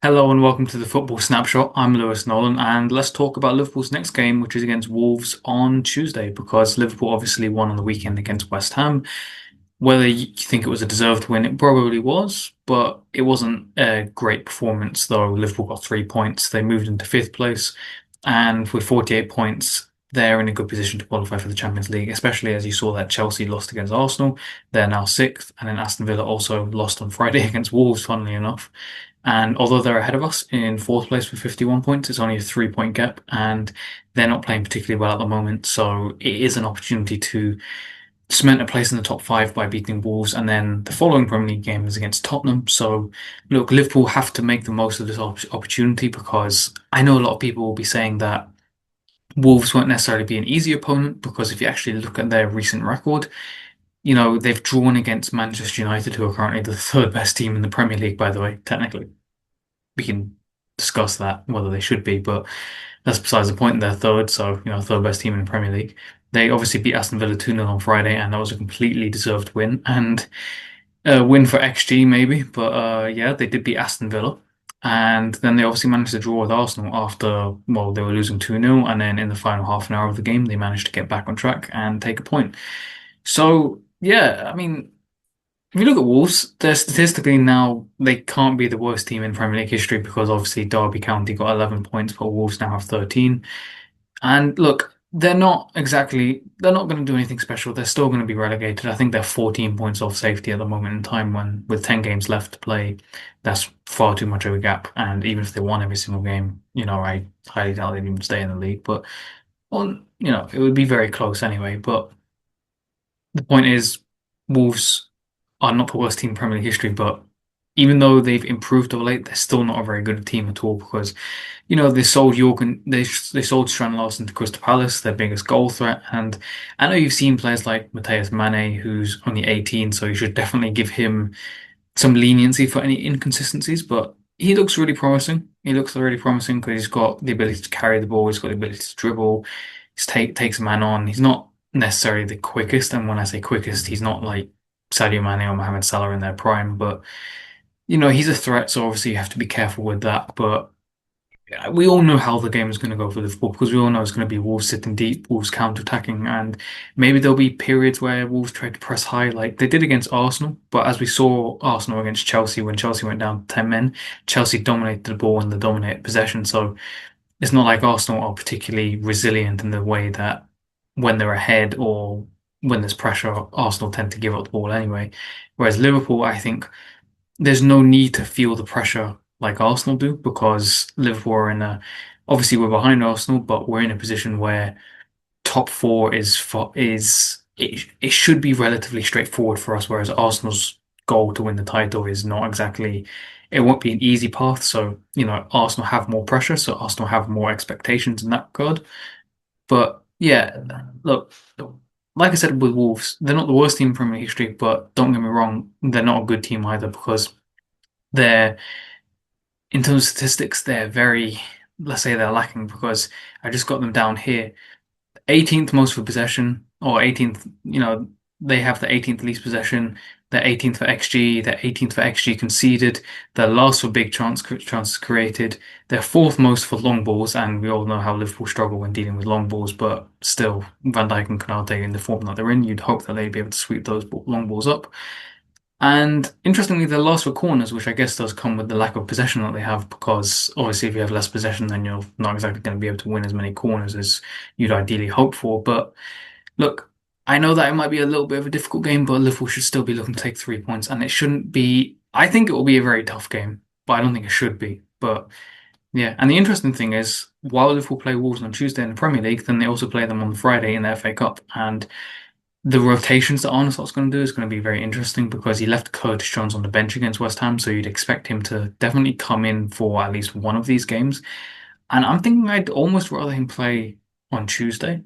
Hello and welcome to the Football Snapshot. I'm Lewis Nolan, and let's talk about Liverpool's next game, which is against Wolves on Tuesday, because Liverpool obviously won on the weekend against West Ham. Whether you think it was a deserved win, it probably was, but it wasn't a great performance, though. Liverpool got 3 points. They moved into fifth place, and with 48 points, they're in a good position to qualify for the Champions League, especially as you saw that Chelsea lost against Arsenal. They're now sixth, and then Aston Villa also lost on Friday against Wolves, funnily enough. And although they're ahead of us in fourth place with 51 points, it's only a 3 point gap, and they're not playing particularly well at the moment. So it is an opportunity to cement a place in the top five by beating Wolves. And then the following Premier League game is against Tottenham. So look, Liverpool have to make the most of this opportunity because I know a lot of people will be saying that Wolves won't necessarily be an easy opponent because if you actually look at their recent record, they've drawn against Manchester United, who are currently the third best team in the Premier League, by the way, technically we can discuss that whether they should be, but that's besides the point. They're third, so third best team in the Premier League. They obviously beat Aston Villa 2-0 on Friday, and that was a completely deserved win and a win for XG maybe, but yeah, they did beat Aston Villa. And then they obviously managed to draw with Arsenal after, well, they were losing 2-0, and then in the final half an hour of the game, they managed to get back on track and take a point. So, yeah, I mean, if you look at Wolves, they're statistically now they can't be the worst team in Premier League history because obviously Derby County got 11 points, but Wolves now have 13. And look, they're not going to do anything special. They're still going to be relegated. I think they're 14 points off safety at the moment in time when with 10 games left to play, that's far too much of a gap. And even if they won every single game, I highly doubt they'd even stay in the league. But it would be very close anyway. But the point is, Wolves are not the worst team in Premier League history, but even though they've improved of late, they're still not a very good team at all because, they sold York and they sold Strand Larsen to Crystal Palace, their biggest goal threat. And I know you've seen players like Matheus Mane, who's only 18, so you should definitely give him some leniency for any inconsistencies, but he looks really promising. He looks really promising because he's got the ability to carry the ball, he's got the ability to dribble, takes a man on. He's not necessarily the quickest, and when I say quickest, he's not like Sadio Mane or Mohamed Salah in their prime, but he's a threat, so obviously you have to be careful with that. But we all know how the game is going to go for Liverpool because we all know it's going to be Wolves sitting deep, Wolves counter-attacking, and maybe there'll be periods where Wolves try to press high like they did against Arsenal. But as we saw Arsenal against Chelsea, when Chelsea went down 10 men, Chelsea dominated the ball and they dominated possession. So it's not like Arsenal are particularly resilient in the way that when they're ahead or when there's pressure, Arsenal tend to give up the ball anyway. Whereas Liverpool, I think there's no need to feel the pressure like Arsenal do because Liverpool are in obviously we're behind Arsenal, but we're in a position where top four it should be relatively straightforward for us, whereas Arsenal's goal to win the title is not exactly it won't be an easy path. So, Arsenal have more pressure, so Arsenal have more expectations in that regard. But yeah, look, like I said with Wolves, they're not the worst team in Premier League history, but don't get me wrong, they're not a good team either because they're in terms of statistics, they're very, let's say they're lacking because I just got them down here. 18th most for possession, or 18th, they have the 18th least possession. They're 18th for XG, they're 18th for XG conceded, they're last for big chances created, they're fourth most for long balls, and we all know how Liverpool struggle when dealing with long balls, but still, Van Dijk and Konate in the form that they're in, you'd hope that they'd be able to sweep those long balls up. And interestingly, they're last for corners, which I guess does come with the lack of possession that they have, because obviously, if you have less possession, then you're not exactly going to be able to win as many corners as you'd ideally hope for. But look, I know that it might be a little bit of a difficult game, but Liverpool should still be looking to take 3 points, and it shouldn't be. I think it will be a very tough game, but I don't think it should be. But yeah, and the interesting thing is, while Liverpool play Wolves on Tuesday in the Premier League, then they also play them on Friday in the FA Cup, and the rotations that Arne Slot's going to do is going to be very interesting because he left Curtis Jones on the bench against West Ham, so you'd expect him to definitely come in for at least one of these games. And I'm thinking I'd almost rather him play on Tuesday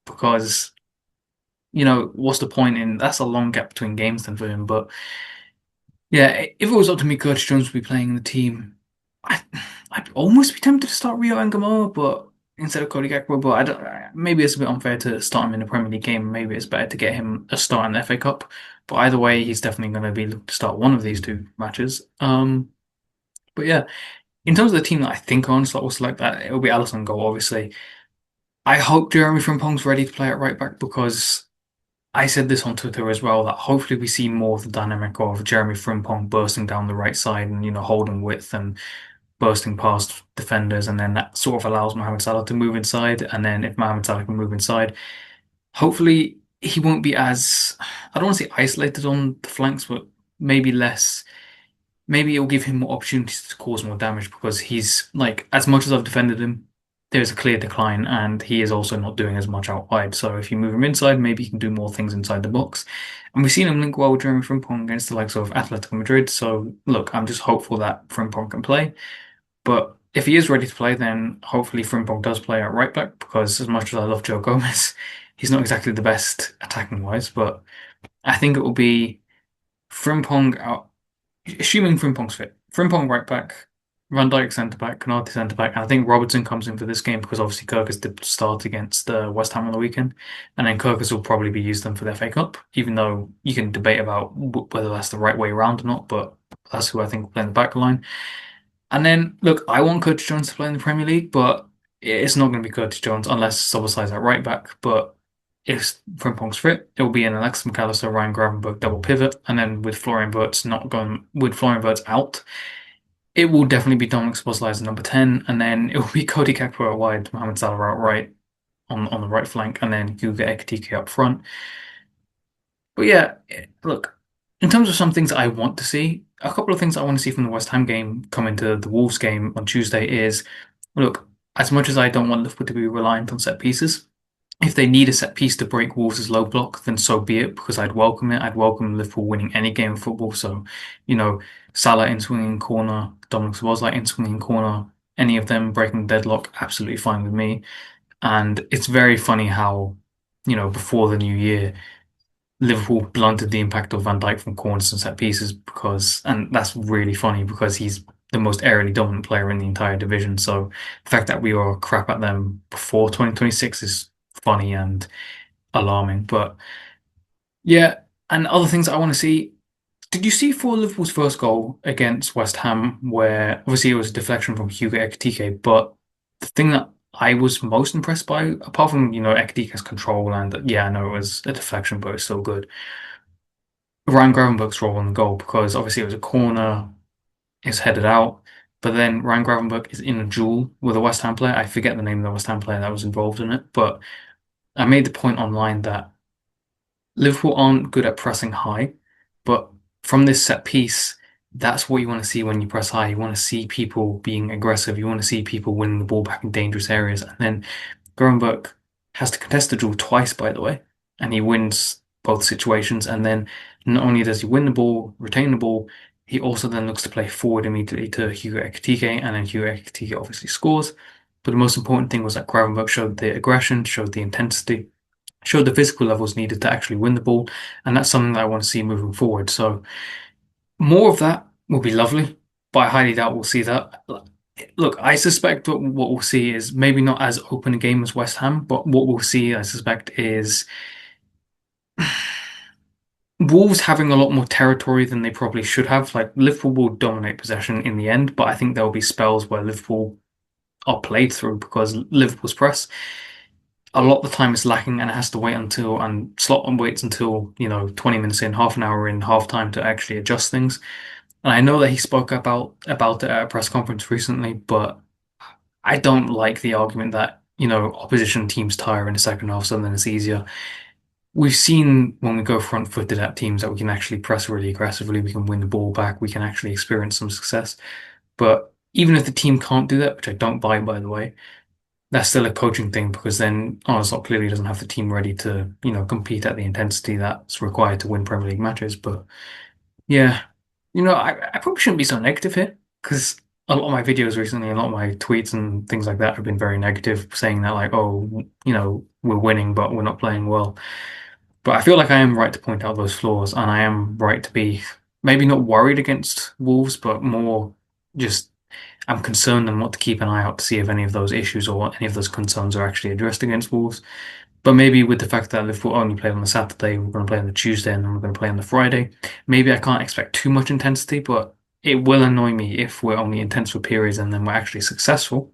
because, what's the point in that's a long gap between games then for him. But yeah, if it was up to me, Curtis Jones would be playing in the team. I, I'd almost be tempted to start Rio and Gamora, but instead of Cody Gakpo, but I don't. Maybe it's a bit unfair to start him in the Premier League game. Maybe it's better to get him a start in the FA Cup. But either way, he's definitely going to be looking to start one of these two matches. But yeah, In terms of the team that I think Arne Slot will select, that it'll be Allister on goal, obviously. I hope Jeremy Frimpong's ready to play at right back because I said this on Twitter as well that hopefully we see more of the dynamic of Jeremy Frimpong bursting down the right side and holding width and bursting past defenders, and then that sort of allows Mohamed Salah to move inside. And then if Mohamed Salah can move inside, hopefully he won't be as, I don't want to say isolated on the flanks, but maybe less. Maybe it'll give him more opportunities to cause more damage because he's like, as much as I've defended him, there's a clear decline, and he is also not doing as much out wide. So if you move him inside, maybe he can do more things inside the box. And we've seen him link well with Jeremy Frimpong against the likes of Atletico Madrid. So look, I'm just hopeful that Frimpong can play. But if he is ready to play, then hopefully Frimpong does play at right back because as much as I love Joe Gomez, he's not exactly the best attacking wise. But I think it will be Frimpong out, assuming Frimpong's fit. Frimpong right back, Van Dijk centre back, Konate centre back, and I think Robertson comes in for this game because obviously Kirkus did start against West Ham on the weekend, and then Kirkus will probably be used then for the FA Cup, even though you can debate about whether that's the right way around or not. But that's who I think will play in the back line. And then, look, I want Curtis Jones to play in the Premier League, but it's not going to be Curtis Jones unless Szoboszlai's at right back. But if Frimpong's fit, it will be an Alexis McAllister, Ryan Gravenberch double pivot, and then with Florian Wirtz out, it will definitely be Dominic Szoboszlai as number 10, and then it will be Cody Gakpo out wide, Mohamed Salah out right on the right flank, and then Guga Ekitike up front. But yeah, look, in terms of some things that I want to see, a couple of things I want to see from the West Ham game coming to the Wolves game on Tuesday is, look, as much as I don't want Liverpool to be reliant on set pieces, if they need a set piece to break Wolves' low block, then so be it, because I'd welcome it. I'd welcome Liverpool winning any game of football. So, you know, Salah in swinging corner, Dominic Szoboszlai in swinging corner, any of them breaking deadlock, absolutely fine with me. And it's very funny how, before the new year, Liverpool blunted the impact of Van Dijk from corners and set pieces and that's really funny because he's the most aerially dominant player in the entire division. So the fact that we were crap at them before 2026 is funny and alarming. But yeah, and other things I want to see. Did you see for Liverpool's first goal against West Ham, where obviously it was a deflection from Hugo Ekitike, but the thing that I was most impressed by, apart from, Ekitike's control and yeah, I know it was a deflection, but it's still good. Ryan Gravenberch's role in the goal, because obviously it was a corner, it's headed out, but then Ryan Gravenberch is in a duel with a West Ham player. I forget the name of the West Ham player that was involved in it, but I made the point online that Liverpool aren't good at pressing high, but from this set piece, that's what you want to see when you press high. You want to see people being aggressive. You want to see people winning the ball back in dangerous areas. And then Gravenberch has to contest the duel twice, by the way, and he wins both situations. And then not only does he win the ball, retain the ball, he also then looks to play forward immediately to Hugo Ekitike, and then Hugo Ekitike obviously scores. But the most important thing was that Gravenberch showed the aggression, showed the intensity, showed the physical levels needed to actually win the ball, and that's something that I want to see moving forward. So more of that will be lovely, but I highly doubt we'll see that. Look, I suspect that what we'll see is maybe not as open a game as West Ham, but what we'll see, I suspect, is Wolves having a lot more territory than they probably should have. Like Liverpool will dominate possession in the end, but I think there will be spells where Liverpool are played through because Liverpool's press a lot of the time is lacking, and it has to wait until and Slot waits until 20 minutes in, half an hour in, half time to actually adjust things. And I know that he spoke about it at a press conference recently, but I don't like the argument that opposition teams tire in the second half, so then it's easier. We've seen when we go front-footed at teams that we can actually press really aggressively, we can win the ball back, we can actually experience some success. But even if the team can't do that, which I don't buy, by the way, that's still a coaching thing because then Arne Slot clearly doesn't have the team ready to, compete at the intensity that's required to win Premier League matches. But yeah, I probably shouldn't be so negative here because a lot of my videos recently, a lot of my tweets and things like that have been very negative, saying that like, oh, we're winning, but we're not playing well. But I feel like I am right to point out those flaws, and I am right to be maybe not worried against Wolves, but more just I'm concerned and want to keep an eye out to see if any of those issues or any of those concerns are actually addressed against Wolves. But maybe with the fact that Liverpool only played on the Saturday, we're going to play on the Tuesday, and then we're going to play on the Friday. Maybe I can't expect too much intensity, but it will annoy me if we're only intense for periods and then we're actually successful,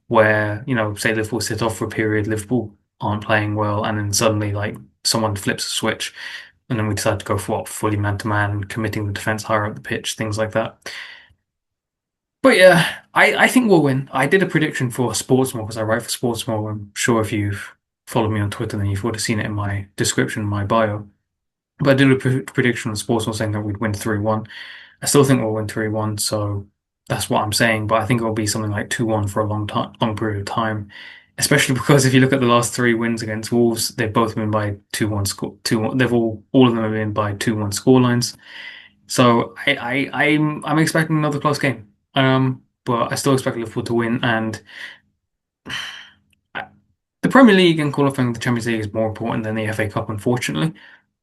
where, say Liverpool sit off for a period, Liverpool aren't playing well, and then suddenly like someone flips a switch and then we decide to go for what, fully man to man, committing the defense higher up the pitch, things like that. But yeah, I think we'll win. I did a prediction for Sportsmore because I write for Sportsmore. I'm sure if you've followed me on Twitter, then you've would have seen it in my description, my bio. But I did a prediction on Sportsmore saying that we'd win 3-1. I still think we'll win 3-1, so that's what I'm saying. But I think it'll be something like 2-1 for a long time, long period of time. Especially because if you look at the last three wins against Wolves, they've both been by 2-1 score, 2-1. They've all of them have been by 2-1 score lines. So I'm expecting another close game. But I still expect Liverpool to win, and I- the Premier League and qualifying the Champions League is more important than the FA Cup, unfortunately.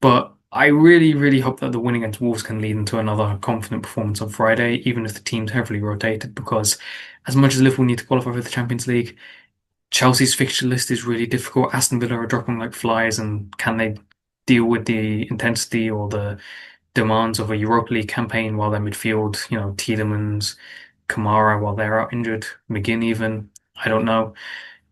But I really, really hope that the win against Wolves can lead into another confident performance on Friday, even if the team's heavily rotated. Because as much as Liverpool need to qualify for the Champions League, Chelsea's fixture list is really difficult. Aston Villa are dropping like flies, and can they deal with the intensity or the demands of a Europa League campaign while their midfield, Tielemans, Kamara while they're out injured, McGinn even, I don't know.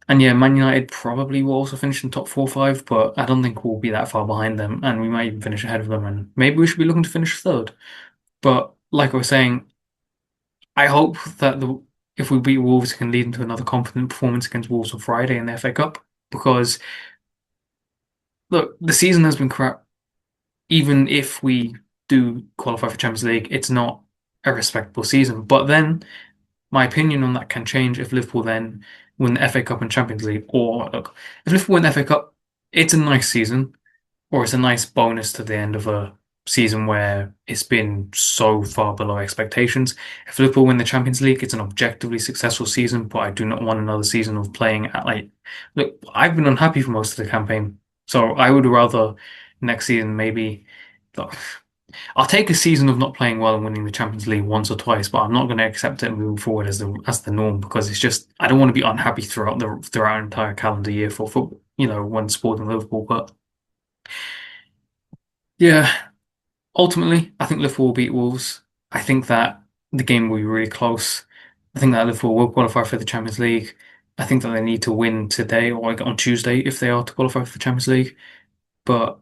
And yeah, Man United probably will also finish in top 4 or 5, but I don't think we'll be that far behind them, and we might even finish ahead of them, and maybe we should be looking to finish third. But like I was saying, I hope that if we beat Wolves, it can lead into another confident performance against Wolves on Friday in the FA Cup. Because look, the season has been crap. Even if we do qualify for Champions League, it's not a respectable season. But then my opinion on that can change if Liverpool then win the FA Cup and Champions League. Or look, if Liverpool win the FA Cup, it's a nice season, or it's a nice bonus to the end of a season where it's been so far below expectations. If Liverpool win the Champions League, it's an objectively successful season, but I do not want another season of playing at look, I've been unhappy for most of the campaign, so I would rather next season maybe. Look, I'll take a season of not playing well and winning the Champions League once or twice, but I'm not going to accept it moving forward as the norm, because it's just I don't want to be unhappy throughout an entire calendar year for football, when supporting Liverpool. But yeah, ultimately, I think Liverpool will beat Wolves. I think that the game will be really close. I think that Liverpool will qualify for the Champions League. I think that they need to win today or like on Tuesday if they are to qualify for the Champions League. But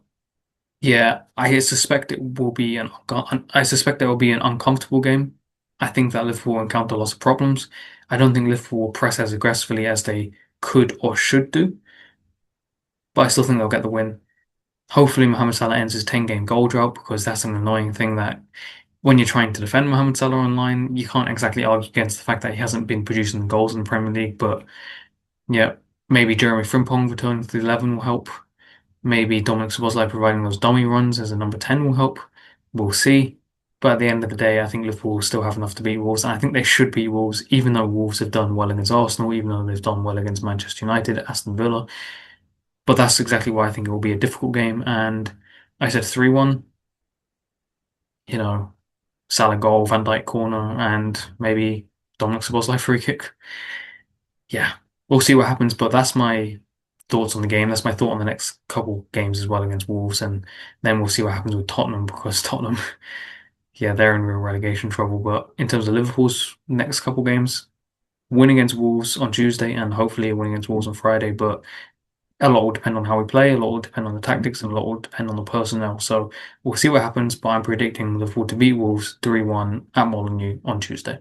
yeah, I suspect it will be I suspect it will be an uncomfortable game. I think that Liverpool will encounter lots of problems. I don't think Liverpool will press as aggressively as they could or should do, but I still think they'll get the win. Hopefully, Mohamed Salah ends his 10-game goal drought, because that's an annoying thing that when you're trying to defend Mohamed Salah online, you can't exactly argue against the fact that he hasn't been producing goals in the Premier League. But yeah, maybe Jeremy Frimpong returning to the 11 will help. Maybe Dominic Szoboszlai providing those dummy runs as a number 10 will help. We'll see. But at the end of the day, I think Liverpool will still have enough to beat Wolves. And I think they should beat Wolves, even though Wolves have done well against Arsenal, even though they've done well against Manchester United, Aston Villa. But that's exactly why I think it will be a difficult game. And I said 3-1, you know, Salah goal, Van Dijk corner, and maybe Dominic Szoboszlai free kick. Yeah, we'll see what happens. But that's my thoughts on the game. That's my thought on the next couple games as well against Wolves, and then we'll see what happens with Tottenham, because Tottenham, yeah, they're in real relegation trouble. But in terms of Liverpool's next couple games, win against Wolves on Tuesday and hopefully a win against Wolves on Friday. But a lot will depend on how we play, a lot will depend on the tactics, and a lot will depend on the personnel. So we'll see what happens. But I'm predicting Liverpool to beat Wolves 3-1 at Molineux on Tuesday.